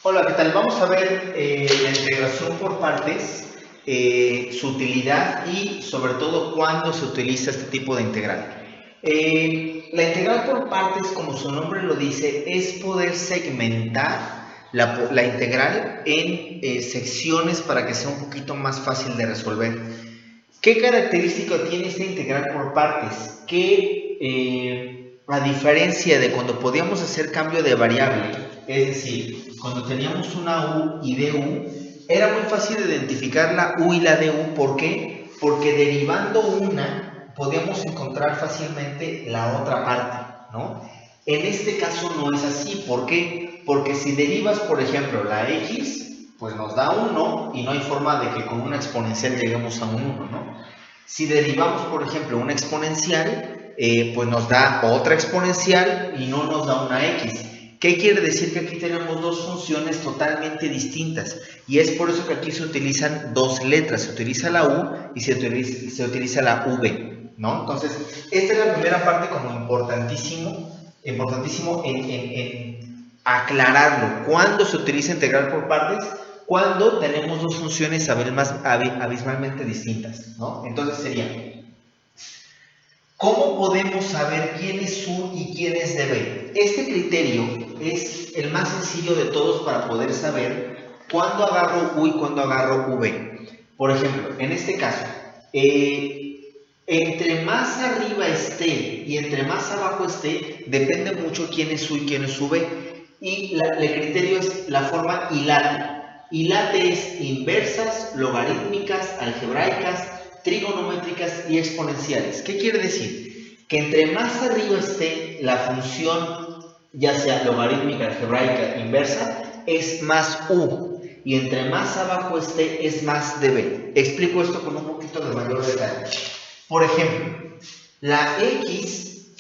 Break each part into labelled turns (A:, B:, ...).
A: Hola, ¿qué tal? Vamos a ver la integración por partes, su utilidad y sobre todo cuándo se utiliza este tipo de integral. La integral por partes, como su nombre lo dice, es poder segmentar la integral en secciones para que sea un poquito más fácil de resolver. ¿Qué característica tiene esta integral por partes? Que a diferencia de cuando podíamos hacer cambio de variable, es decir, cuando teníamos una u y du, era muy fácil identificar la u y la du. ¿Por qué? Porque derivando una podíamos encontrar fácilmente la otra parte, ¿no? En este caso no es así. ¿Por qué? Porque si derivas, por ejemplo, la x, pues nos da 1 y no hay forma de que con una exponencial lleguemos a un 1, ¿no? Si derivamos, por ejemplo, una exponencial, pues nos da otra exponencial y no nos da una x. ¿Qué quiere decir? Que aquí tenemos dos funciones totalmente distintas, y es por eso que aquí se utilizan dos letras, se utiliza la u y se utiliza la v, ¿no? Entonces, esta es la primera parte como importantísimo en aclararlo. ¿Cuándo se utiliza integral por partes? Cuando tenemos dos funciones abismalmente distintas, ¿no? Entonces sería, ¿cómo podemos saber quién es u y quién es db? Este criterio es el más sencillo de todos para poder saber cuándo agarro u y cuándo agarro v. Por ejemplo, en este caso, entre más arriba esté y entre más abajo esté, depende mucho quién es u y quién es v. Y el criterio es la forma hilate. Hilate es inversas, logarítmicas, algebraicas, trigonométricas y exponenciales. ¿Qué quiere decir? Que entre más arriba esté la función, ya sea logarítmica, algebraica, inversa, es más u, y entre más abajo esté es más db. Explico esto con un poquito de mayor detalle. Por ejemplo, la x,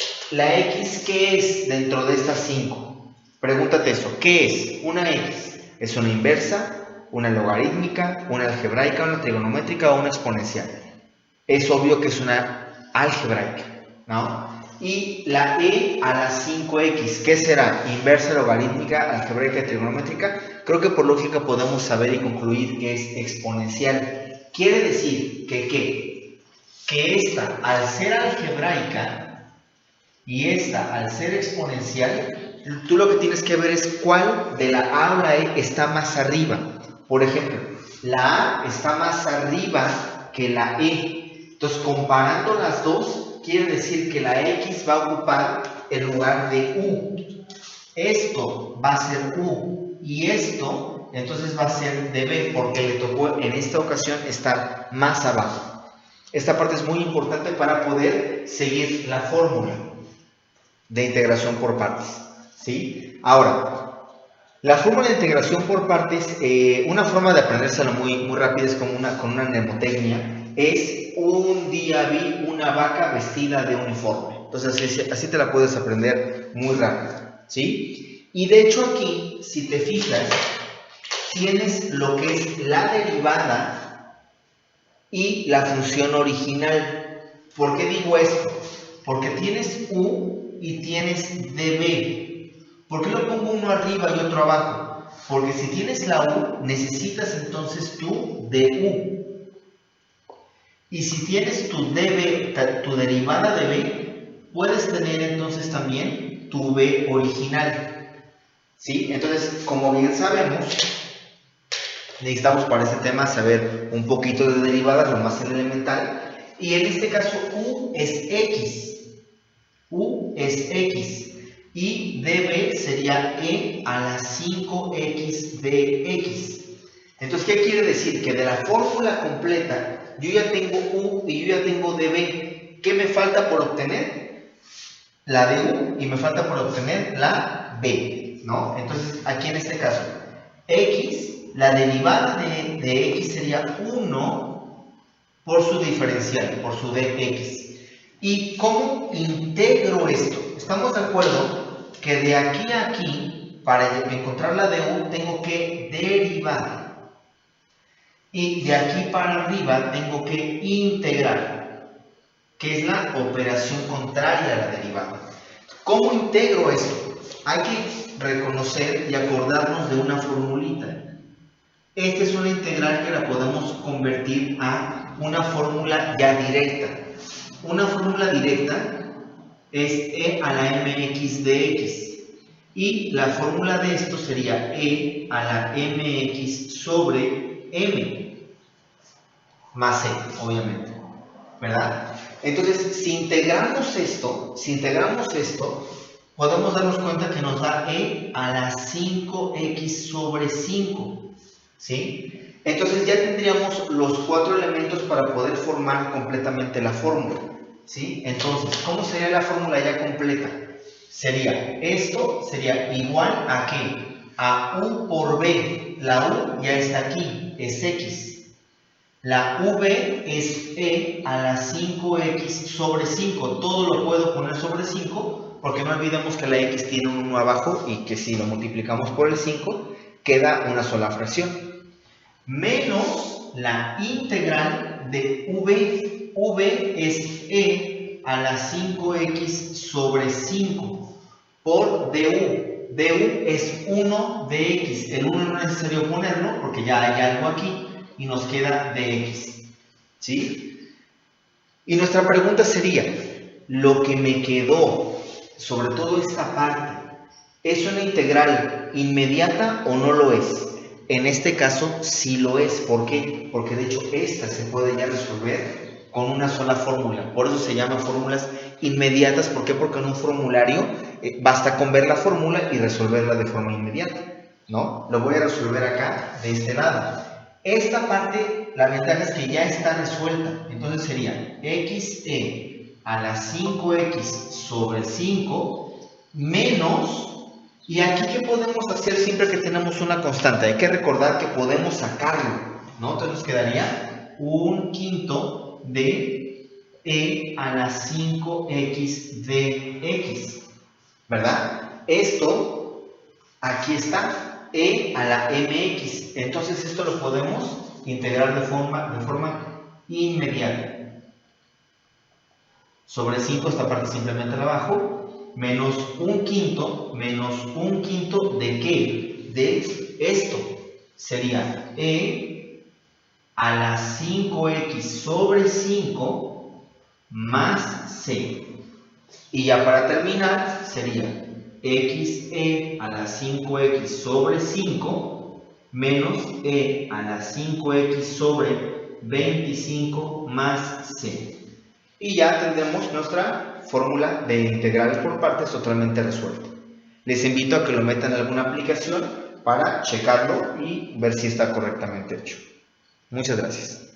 A: ¿qué es dentro de estas 5? Pregúntate eso, ¿qué es? Una x, ¿es una inversa, una logarítmica, una algebraica, una trigonométrica o una exponencial? Es obvio que es una algebraica, ¿no? Y la e a la 5x, ¿qué será? Inversa, logarítmica, algebraica, trigonométrica. Creo que por lógica podemos saber y concluir que es exponencial. Quiere decir que esta, al ser algebraica, y esta, al ser exponencial, tú lo que tienes que ver es cuál de la a o la e está más arriba. Por ejemplo, la a está más arriba que la e. Entonces, comparando las dos, quiere decir que la x va a ocupar el lugar de u. Esto va a ser u y esto, entonces va a ser db, porque le tocó en esta ocasión estar más abajo. Esta parte es muy importante para poder seguir la fórmula de integración por partes, ¿sí? Ahora, la fórmula de integración por partes, una forma de aprendérsela muy rápida es con una mnemotecnia, es un día vi una vaca vestida de uniforme. Entonces así te la puedes aprender muy rápido, ¿sí? Y de hecho aquí, si te fijas, tienes lo que es la derivada y la función original. ¿Por qué digo esto? Porque tienes u y tienes db. ¿Por qué lo pongo uno arriba y otro abajo? Porque si tienes la u, necesitas entonces tu du. Y si tienes tu db, tu derivada de b, puedes tener entonces también tu b original, ¿sí? Entonces, como bien sabemos, necesitamos para este tema saber un poquito de derivadas, lo más elemental. Y en este caso, u es x. U es x. Y db sería e a la 5x de x. Entonces, ¿qué quiere decir? Que de la fórmula completa, yo ya tengo u y yo ya tengo db. ¿Qué me falta por obtener? La de u, y me falta por obtener la b, ¿no? Entonces, aquí en este caso, x, la derivada de x sería 1 por su diferencial, por su dx. ¿Y cómo integro esto? Estamos de acuerdo que de aquí a aquí, para encontrar la de u, tengo que derivar. Y de aquí para arriba tengo que integrar, que es la operación contraria a la derivada. ¿Cómo integro esto? hay que reconocer y acordarnos de una formulita. Esta es una integral que la podemos convertir a una fórmula ya directa. Una fórmula directa es e a la mx de x. Y la fórmula de esto sería e a la mx sobre m más c, obviamente, ¿verdad? Entonces, si integramos esto, podemos darnos cuenta que nos da e a la 5x sobre 5, ¿sí? Entonces ya tendríamos los 4 elementos para poder formar completamente la fórmula, ¿sí? Entonces, ¿cómo sería la fórmula ya completa? Sería, esto sería igual a ¿qué? A u por b. La u ya está aquí, es x. La v es e a la 5x sobre 5. Todo lo puedo poner sobre 5 porque no olvidemos que la x tiene un 1 abajo y que si lo multiplicamos por el 5 queda una sola fracción. Menos la integral de v. V es e a la 5x sobre 5 por du. Du es 1 de x. El 1 no es necesario ponerlo porque ya hay algo aquí y nos queda dx, ¿sí? Y nuestra pregunta sería, lo que me quedó, sobre todo esta parte, ¿es una integral inmediata o no lo es? En este caso sí lo es. ¿Por qué? Porque de hecho esta se puede ya resolver con una sola fórmula. Por eso se llaman fórmulas inmediatas. ¿Por qué? Porque en un formulario basta con ver la fórmula y resolverla de forma inmediata, ¿no? Lo voy a resolver acá, de este lado. Esta parte, la ventaja es que ya está resuelta. Entonces sería xe a la 5x sobre 5 menos... Y aquí, ¿qué podemos hacer siempre que tenemos una constante? Hay que recordar que podemos sacarlo, ¿no? Entonces nos quedaría 1/5 de e a la 5x de x, ¿verdad? Esto, aquí está, e a la mx. Entonces esto lo podemos integrar de forma inmediata. Sobre 5, esta parte simplemente la bajo. Menos 1/5 de ¿qué? De esto. Sería e a la 5x sobre 5 más c. Y ya para terminar sería xe a la 5x sobre 5 menos e a la 5x sobre 25 más c. Y ya tendremos nuestra fórmula de integrales por partes totalmente resuelta. Les invito a que lo metan en alguna aplicación para checarlo y ver si está correctamente hecho. Muchas gracias.